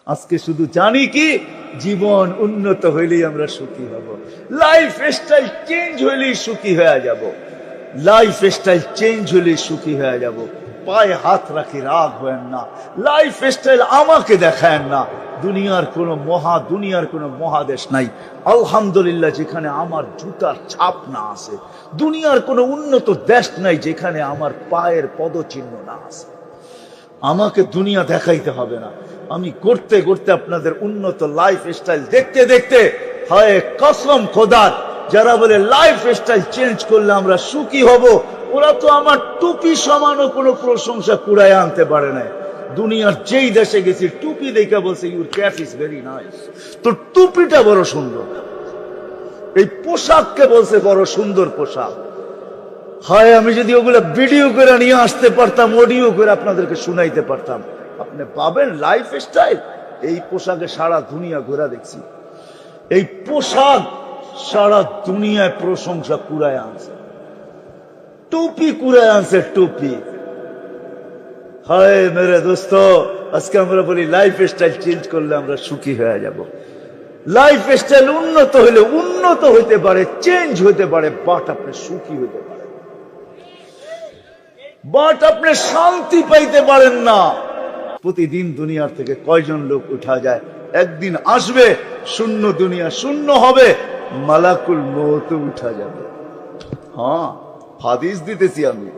আজকে শুধু জানি কি জীবন উন্নত হইলেই আমরা সুখী হব, লাইফ স্টাইল চেঞ্জ হইলেই সুখী হয়ে যাব, লাইফ স্টাইল চেঞ্জ হইলেই সুখী হয়ে যাব। পায়ে হাত রাখি, রাগ হয়েন না, লাইফ স্টাইল আমাকে দেখায়েন না। দুনিয়ার কোনো মহাদেশ নাই আলহামদুলিল্লাহ যেখানে আমার জুতার ছাপ না আছে। দুনিয়ার কোনো উন্নত দেশ নাই যেখানে আমার পায়ের পদচিহ্ন না আছে। আমাকে দুনিয়া দেখাইতে হবে না, আমি করতে করতে আপনাদের উন্নত লাইফ স্টাইল দেখতে দেখতে হয় কসম খোদার, যারা বলে লাইফ স্টাইল চেঞ্জ করলে আমরা সুখী হব, ওরা তো আমার টুপি সমানও কোনো প্রশংসা কুড়ায় আনতে পারে না। দুনিয়ার যেই দেশে গেছি টুপি দেখে বলছে your cap is very nice, তো টুপিটা বড় সুন্দর। এই পোশাককে বলছে বড় সুন্দর পোশাক। হয় আমি যদি ওগুলো ভিডিও করে নিয়ে আসতে পারতাম, অডিও করে আপনাদেরকে শুনাইতে পারতাম, আপনি পাবেন লাইফ স্টাইল। এই পোশাকে সারা দুনিয়া ঘোরা দেখছি, এই পোশাক সারা দুনিয়ায় প্রশংসা কুড়ায় আনছে, টুপি কুড়ায় আনছে টুপি। হায় মেরে দোস্ত, আজকে আমরা বলি লাইফ স্টাইল চেঞ্জ করলে আমরা সুখী হয়ে যাব। লাইফ স্টাইল উন্নত হইলে উন্নত হইতে পারে, চেঞ্জ হইতে পারে, বাট আপনি সুখী হইতে পারেন, বাট আপনি শান্তি পাইতে পারেন না। প্রতিদিন দুনিয়ার থেকে কয়জন লোক উঠা যায়? একদিন আসবে শূন্য, দুনিয়া শূন্য হবে, মালাকুল মউত উঠা যাবে। হ্যাঁ, হাদিস দিতেছি আমি,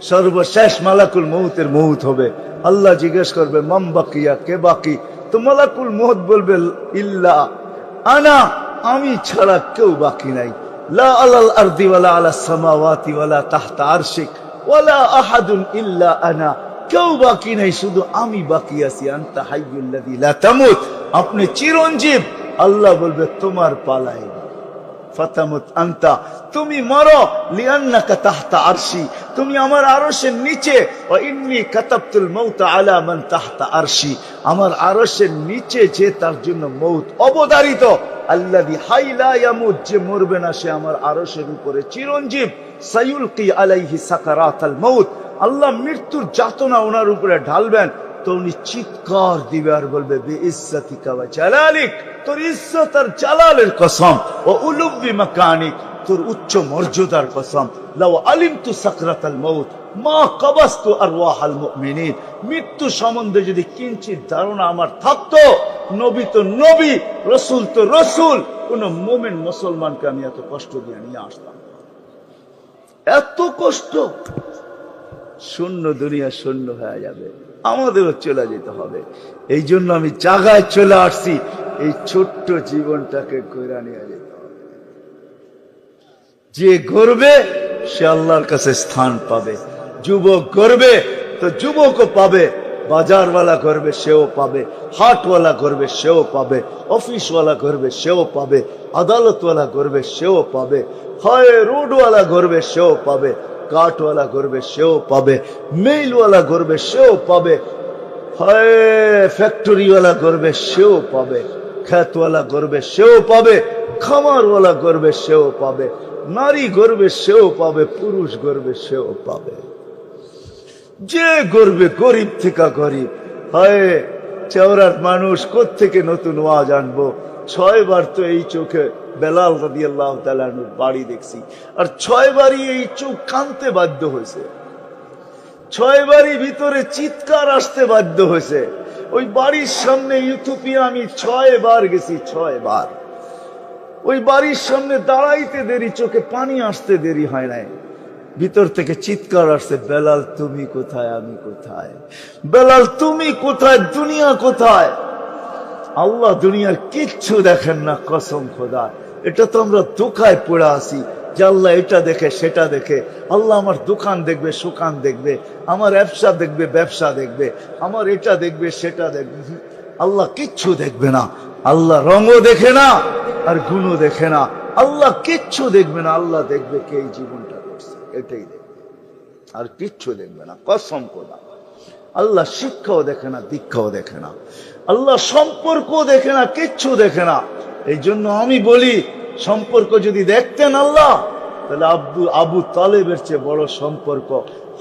সর্বশেষ মালাকুল মউতের মউত হবে। আল্লাহ জিজ্ঞেস করবে মাম বাকিয়া, কে বাকি? তো মালাকুল মউত বলবে ইল্লা আনা, আমি ছাড়া কেউ বাকি নাই। লা আলাল আরদি ওয়ালা আলাস সামাওয়াতি ওয়ালা তাহতা আরশিক ওয়ালা আহাদুন ইল্লা আনা, কেউ বাকি নাই, শুধু আমি বাকি আছি। আনতা হাইয়ুল লাযী লা তামুত, আপনি চিরঞ্জীব। আল্লাহ বলবে তোমার পালাই ফাতামুত আনতা, তুমি মরো, লিআন্নাকা তাহতা আরশি, তুমি আমার আরশের নিচে। ওয়া ইন্নী কাতাবতুল মাউতা আলা মান তাহতা আরশি, আমার আরশের নিচে যে তার জন্য মউত অবধারিত। আল্লাযী হাই লা ইয়ামুত, যে মরবে না সে আমার আরশের উপরে চিরঞ্জীব। সায়ুলকি আলাইহি সাকারাতাল মাউত, আল্লাহ মৃত্যুর যাতনা ওনার উপরে ঢালবেন, তো উনি চিৎকার দিবে আর বলবে বিইজ্জাতিকা ওয়া জালালিক, তোর ইজ্জত আর জালালের কসম, ও উলুবি মাকানিক, তোর উচ্চ মর্যাদার কসম, লাউ আলিমতু সাকরাতাল মাউত মা কাবাস্তু আরওয়াহাল মুমিনিন, মৃত্যু সম্বন্ধে যদি কিঞ্চিত ধারণা আমার থাকতো, নবী তো নবী, রাসূল তো রাসূল, কোন মুমিন মুসলমানকে আমি এত কষ্ট দিয়ে নিয়ে আসতাম? এত কষ্ট? শূন্য, দুনিয়া শূন্য হয়ে যাবে, আমাদেরও চলে যেতে হবে। এই জন্য আমি জায়গায় চলে আসছি, এই ছোট্ট জীবনটাকে ঘুরে নিয়ে যেতে হবে। যে গর্বে সে আল্লাহর কাছে স্থান পাবে। যুবক গর্বে তো যুবকও পাবে, বাজারওয়ালা করবে সেও পাবে, হাটওয়ালা করবে সেও পাবে, অফিসওয়ালা করবে সেও পাবে, আদালতওয়ালা করবে সেও পাবে, হয় রোডওয়ালা করবে সেও পাবে, কাঠওয়ালা করবে সেও পাবে, মেইলওয়ালা করবে সেও পাবে, হয় ফ্যাক্টরিওয়ালা করবে সেও পাবে, খেতওয়ালা করবে সেও পাবে, খামারওয়ালা করবে সেও পাবে, নারী গর্বে সেও পাবে, পুরুষ গর্বে সেও পাবে। যে গর্বে গরিব থেকে গরিব হয়, চেওড়ার মানুষ কোত্থেকে নতুন ওয়াজ আনবো? 6 বার তো এই চোখে বেলাল রাদিয়াল্লাহু তাআলা আনহুর বাড়ি দেখছি, আর 6 বারই এই চোখ কানতে বাধ্য হয়েছে, 6 বারই ভিতরে চিৎকার আসতে বাধ্য হয়েছে। ওই বাড়ির সামনে ইউথোপিয়া আমি 6 বার গেছি, 6 বার। ওই বাড়ির সামনে দাঁড়াইতে দেরি, চোখে পানি আসতে দেরি হয় নাই, ভিতর থেকে চিৎকার আসছে, বেলাল তুমি কোথায়, আমি কোথায়? বেলাল তুমি কোথায়, দুনিয়া কোথায়? আল্লাহ দুনিয়ার কিচ্ছু দেখেন না, কসম খোদা। এটা তো আমরা ধোঁকায় পড়ে আসি যে আল্লাহ এটা দেখে সেটা দেখে। আল্লাহ আমার দোকান দেখবে, সুকান দেখবে, আমার ব্যবসা দেখবে, ব্যবসা দেখবে, আমার এটা দেখবে, সেটা দেখবে। আল্লাহ কিচ্ছু দেখবে না। আল্লাহ রঙও দেখে না আর গুণও দেখে না, আল্লাহ কিচ্ছু দেখবে না। আল্লাহ দেখবে কে এই জীবনটা করছে, এটাই দেখবে, আর কিচ্ছু দেখবে না, কসম খোদা। আল্লাহ শিক্ষাও দেখে না, দীক্ষাও দেখে না, আল্লাহ সম্পর্কও দেখে না, কিচ্ছু দেখে না। এই জন্য আমি বলি, সম্পর্ক যদি দেখতেন আল্লাহ, তাহলে আবু তালেবের চেয়ে বড় সম্পর্ক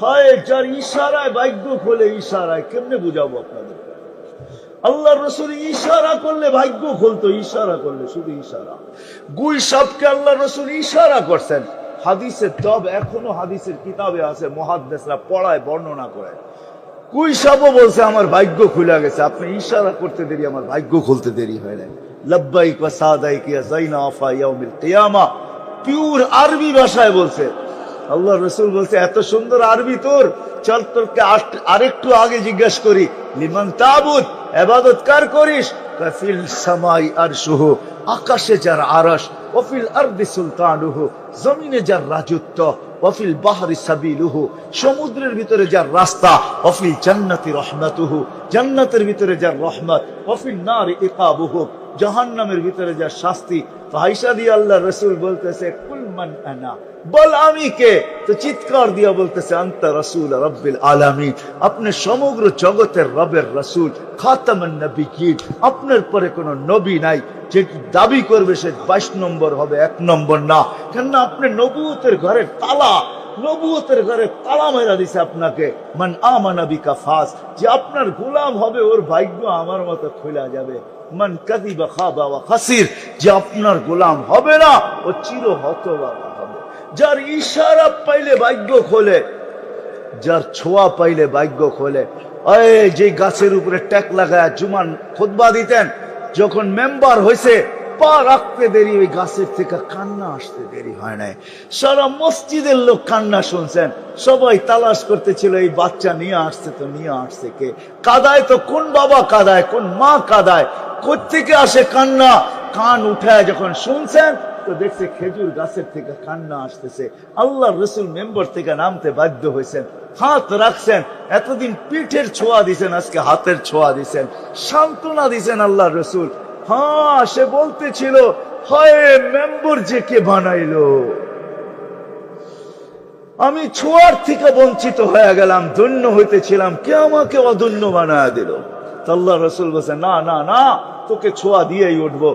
হয়। যার ইশারায় ভাগ্য খোলে, ইশারায় কেমনে বুঝাবো আপনাদের? আল্লাহ রসুল ইশারা করলে ভাগ্য খুলতো, ইশারা করলে, শুধু ইশারা। গুই সাপকে আল্লাহ রসুল ইশারা করছেন। হাদিসের তব এখনো হাদিসের কিতাবে আছে, মুহাদ্দিসরা পড়ায়, বর্ণনা করে। গুই সাপও বলছে আমার ভাগ্য খুলে গেছে, আপনি ইশারা করতে দেরি, আমার ভাগ্য খুলতে দেরি হয় নাই। লব্বাইক ওয়া সাদাইক ইয়া যাইনা আফা ইয়াউমিল কিয়ামা, পিওর আরবি ভাষায় বলছে। আল্লাহ রসুল বলছে এত সুন্দর আরবি তোর, চল তোরকে আরেকটু আগে জিজ্ঞেস করি, লিমান তাবুদ, ইবাদত কার করিস? ফিল সামাই আরশুহু, আকাশে যার আরশ, ওয়াফিল আরদি সুলতানুহু, জমিনে যার রাজত্ব, ওয়াফিল বাহরি সাবিলুহু, সমুদ্রের ভিতরে যার রাস্তা, ওয়াফিল জান্নাতি রহমাতুহু, জান্নাতের ভিতরে যার রহমত, ওয়াফিল নারি ইকাবুহু, জাহান্নামের ভিতরে যার শাস্তি। ফাইসা দিয়ে আল্লাহ রসুল বলতেছে কুল মান আনা, বল আমি কে? তো চিৎকার দিয়া বলতেছে আনতা রাসূল রাব্বিল আলামিন, আপনি সমগ্র জগতের রবের রাসূল, খাতামান নবিয়্যিন, আপনার পরে কোনো নবী নাই। যে দাবি করবে সে 22 নম্বর হবে, 1 নম্বর না। কেননা আপনি নবুয়তের ঘরের তালা, নবুয়তের ঘরে তালা মেরা দিছে আপনাকে। মান আমানা বিকা ফাস, যে আপনার গোলাম হবে ওর ভাগ্য আমার মতো খোলা যাবে। মান কাযিবা খাবা ওয়া খাসির, যে আপনার গোলাম হবে না ও চির হতভাগা হবে। যার ইশারা পাইলে ভাগ্য খোলে, যার ছোঁয়া পাইলে ভাগ্য খোলে। যে গাছের উপরে ট্যাক লাগায় জুমান খুতবা দিতেন, যখন মেম্বার হয়েছে পা রাখতে দেরি, ওই গাছের থেকে কান্না আসতে দেরি হয় নাই। সারা মসজিদের লোক কান্না শুনছেন, সবাই তালাশ করতেছিল এই বাচ্চা নিয়ে আসছে তো নিয়ে আসছে কে? কাদায় তো কোন বাবা কাদায়, কোন মা কাদায়, কোত্থেকে আসে কান্না? কান উঠায় যখন শুনছেন তো দেখছে খেজুর গাছের থেকে কান্না আসতেছে। আল্লাহ রসুল মেম্বার থেকে নামতে বাধ্য হয়েছেন, হাত রাখছেন। এতদিন পিঠের ছোঁয়া দিছেন, আজকে হাতের ছোঁয়া দিছেন, সান্ত্বনা দিছেন আল্লাহ রসুল। হ্যাঁ, সে বলতেছিল হয় মেম্বার যে কে বানাইলো, আমি ছোঁয়ার থেকে বঞ্চিত হয়ে গেলাম, ধন্য হইতেছিলাম, কে আমাকে অধন্য বানায় দিল। আল্লাহ রসুল বলছে না না না, তোকে ছোঁয়া দিয়েই উঠবো।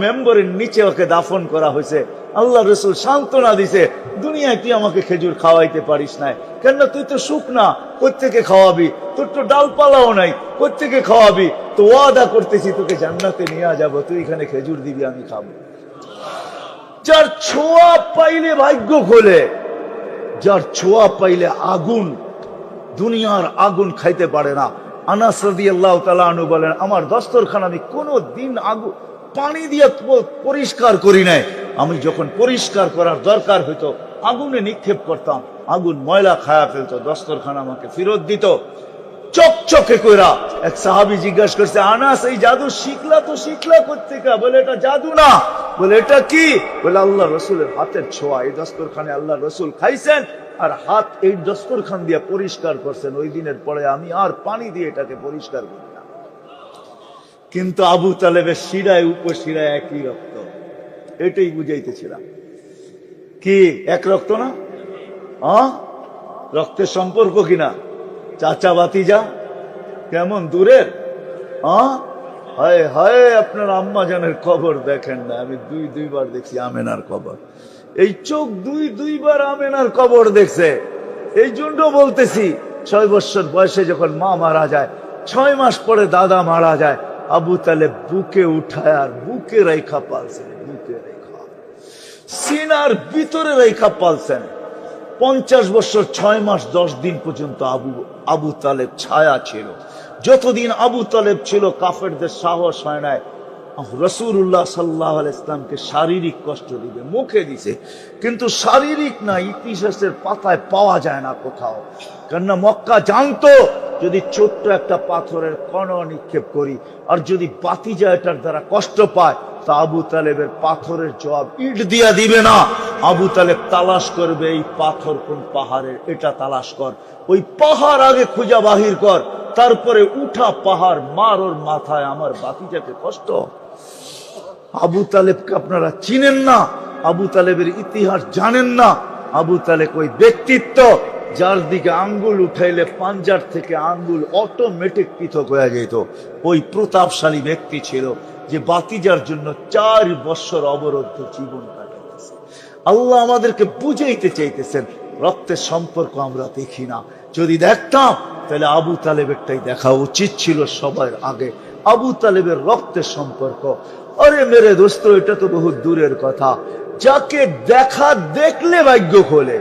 মেম্বারের নিচে ওকে দাফন করা হয়েছে। আল্লাহ রসুল সান্ত্বনা দিছে, দুনিয়ায় তুই আমাকে খেজুর খাওয়াইতে পারিস না, কেননা তুই তো শুকনা, কোত্থেকে খাওয়াবি? তোর তো ডালপালাও নাই, কোত্থেকে খাওয়াবি? তো ওয়াদা করতেছি তোকে জান্নাতে নিয়ে যাবো, তুই এখানে খেজুর দিবি, আমি খাবো। যার ছোঁয়া পাইলে ভাগ্য খোলে, যার ছোঁয়া পাইলে আগুন, দুনিয়ার আগুন খাইতে পারে না। আনাস রাদিয়াল্লাহু তাআলা আনহু বলেন, আমার দস্তরখানা আমি কোনো দিন আগুন পানি দিয়ে পরিষ্কার করি নাই। আমি যখন পরিষ্কার করার দরকার হইতো আগুনে নিক্ষেপ করতাম, আগুন ময়লা খায়া ফেলতো, দস্তরখানা আমাকে ফেরত দিত চকচকে কইরা। এক সাহাবী জিজ্ঞাসা করছে, আনাস এই জাদু শিখলা তো শিখলা কোত্থেকে? বলে এটা জাদু না। বলে এটা কি? বলে আল্লাহ রসুলের হাতের ছোঁয়া। এই দস্তরখানে আল্লাহ রসুল খাইছেন আর হাত এই দস্তরখান দিয়ে পরিষ্কার করছেন। ওই দিনের পরে আমি আর পানি দিয়ে এটাকে পরিষ্কার করি না। কিন্তু আবু তালেবের শিরায় উপশিরায় একই রক্ত, এটাই বুঝাইতেছিলাম। কি এক রক্ত না? রক্তের সম্পর্ক কিনা? চাচা ভাতিজা কেমন দূরের? হায় হায়, আপনার আম্মা জানের কবর দেখেন না। আমি দুইবার দেখছি আমেনার কবর, এই চোখ দুইবার আমেনার কবর দেখছে। এই জন্য বলতেছি 6 বছর বয়সে যখন মা মারা যায়, 6 মাস পরে দাদা মারা যায়, আবু তালেব বুকে উঠায় আর বুকে রেখা পালছেন, বুকে রেখা, সিনার ভিতরে রেখা পালছেন। 50 বছর 6 মাস 10 দিন পর্যন্ত আবু তালেব ছায়া ছিল। যতদিন আবু তালেব ছিল কাফেরদের সাহস হয় নাই রাসূলুল্লাহ সাল্লাল্লাহু আলাইহি ওয়াসাল্লামকে শারীরিক কষ্ট দিবে। মুখে দিছে, কিন্তু শারীরিক না, ইতিহাসের পাতায় পাওয়া যায় না কোথাও। কেননা মক্কা জানতো যদি ছোট্ট একটা পাথরের কণা নিক্ষেপ করি আর যদি বাতিজা এটার দ্বারা কষ্ট পায়, তা আবু তালেবের পাথরের জবাব ইট দিয়া দিবে না। আবু তালেব তালাশ করবে, এই পাথর কোন পাহাড়ের, এটা তালাশ কর, ওই পাহাড় আগে খুঁজা বাহির কর, তারপরে উঠা পাহাড় মার ওর মাথায়, আমার বাতিজাকে কষ্ট। আবু তালেবকে আপনারা চিনেন না, আবু তালেবের ইতিহাস জানেন না। আবু তালেব ওই ব্যক্তিত্ব যার দিকে আঙ্গুল উঠাইলে পাঞ্জার থেকে আঙ্গুল অটোমেটিক পৃথক হয়ে যেত। ওই প্রতাপশালী ব্যক্তি ছিল যে বাতিজার জন্য 4 বছর অবরুদ্ধ জীবন কাটাইতেছে। আল্লাহ আমাদেরকে বুঝাইতে চাইতেছেন রক্তের সম্পর্ক আমরা দেখি না। যদি দেখতাম তাহলে আবু তালেবেরটাই দেখা উচিত ছিল সবার আগে। আবু তালেবের রক্তের সম্পর্ক। আরে মেরে দোস্ত, এটা তো বহু দূরের কথা। যাকে দেখলে ভাগ্য খোলে।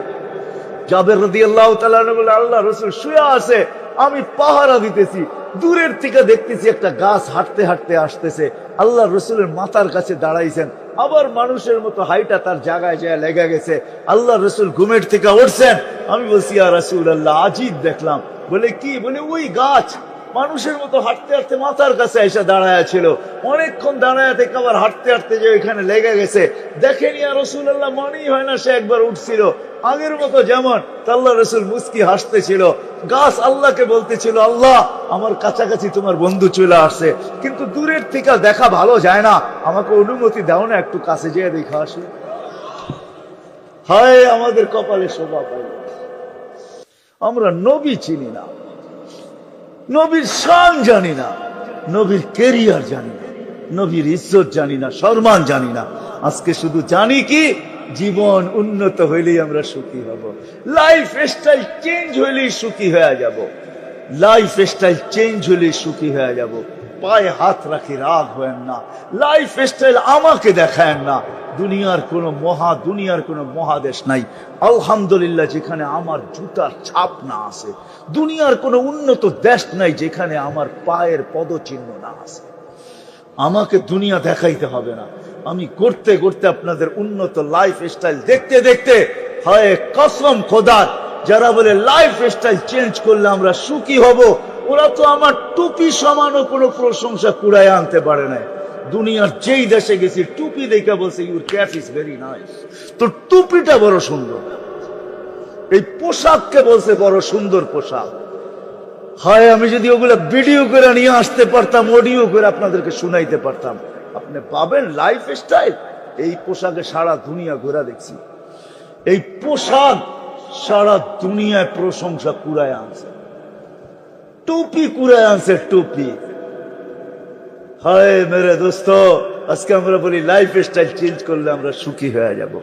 জাবের রাদিয়াল্লাহু তাআলা আনহু বলে, আল্লাহ রাসূল শুয়ে আছে, আমি পাহারা দিতেছি, দূরের থেকে দেখতেছি একটা গাছ হাঁটতে হাঁটতে আসতেছে, আল্লাহ রসুলের মাথার কাছে দাঁড়াইছেন, আবার মানুষের মতো হাইটা তার জায়গায় যায় লেগে গেছে। আল্লাহ রসুল ঘুমের থেকে উঠছেন। আমি বলছি, ইয়া রাসূলুল্লাহ, আজীব দেখলাম। বলে কি? বলে ওই গাছ মানুষের মতো হাঁটতে হাঁটতে মাথার কাছে এসে দাঁড়ায় ছিল, অনেকক্ষণ দাঁড়ায় থেকে আবার হাঁটতে হাঁটতে যে ওইখানে লেগে গেছে। দেখেন ইয়া রাসূলুল্লাহ, মনেই হয় না সে একবার উঠছিল, আগের মতো যেমন। আল্লাহ রসুল মুস্কি হাসতেছিল। গাছ আল্লাহকে বলতেছিল, আল্লাহ আমার কাছাকাছি তোমার বন্ধু চলে আসছে, কিন্তু দূরের থেকে দেখা ভালো যায় না, আমাকে অনুমতি দাও না, একটু কাছে যেয়ে দেখা আসি। হায় আমাদের কপালে শোভা পাই, আমরা নবী চিনি না, নবীর শান জানি না, নবীর কেরিয়ার জানি না, নবীর ইজ্জত জানি না, সম্মান জানি না। আজকে শুধু জানি কি, জীবন উন্নত হইলেই আমরা সুখী হব, লাইফ স্টাইল চেঞ্জ হইলেই সুখী হয়ে যাব, লাইফ স্টাইল চেঞ্জ হইলেই সুখী হয়ে যাব। পায়ে হাত রাখি, রাগ হয়েন না। লাইফ স্টাইল আমাকে দেখায়েন না। দুনিয়ার কোনো মহাদেশ নাই আলহামদুলিল্লাহ যেখানে আমার জুতার ছাপ না আছে। দুনিয়ার কোনো উন্নত দেশ নাই যেখানে আমার পায়ের পদচিহ্ন না আছে। আমাকে দুনিয়া দেখাইতে হবে না। আমি করতে করতে আপনাদের উন্নত লাইফ স্টাইল দেখতে দেখতে, হয় কসম খোদার, যারা বলে লাইফ স্টাইল চেঞ্জ করলে আমরা সুখী হব, ওরা তো আমার টুপি সমানও কোনো প্রশংসা কুড়ায় আনতে পারে না। দুনিয়ার যেই দেশে গেছি টুপি দেখে বলছে, your cap is very nice, তো টুপিটা বড় সুন্দর। এই পোশাককে বলছে বড় সুন্দর পোশাক। হয় আমি যদি ওগুলো ভিডিও করে নিয়ে আসতে পারতাম, অডিও করে আপনাদেরকে শুনাইতে পারতাম, আপনি পাবেন লাইফ স্টাইল। এই পোশাকে সারা দুনিয়া ঘোরা দেখছি, এই পোশাক সারা দুনিয়ায় প্রশংসা কুড়ায় আনছে, টুপি কুড়ায় আনছে, টুপি। হায় মেরে দোস্ত, আজকে আমরা বলি লাইফ স্টাইল চেঞ্জ করলে আমরা সুখী হয়ে যাব।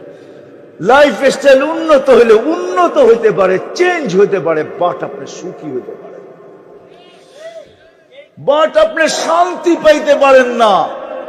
লাইফ স্টাইল উন্নত হইলে উন্নত হইতে পারে, চেঞ্জ হইতে পারে, বাট আপনি সুখী হইতে পারেন, বাট আপনি শান্তি পাইতে পারেন না।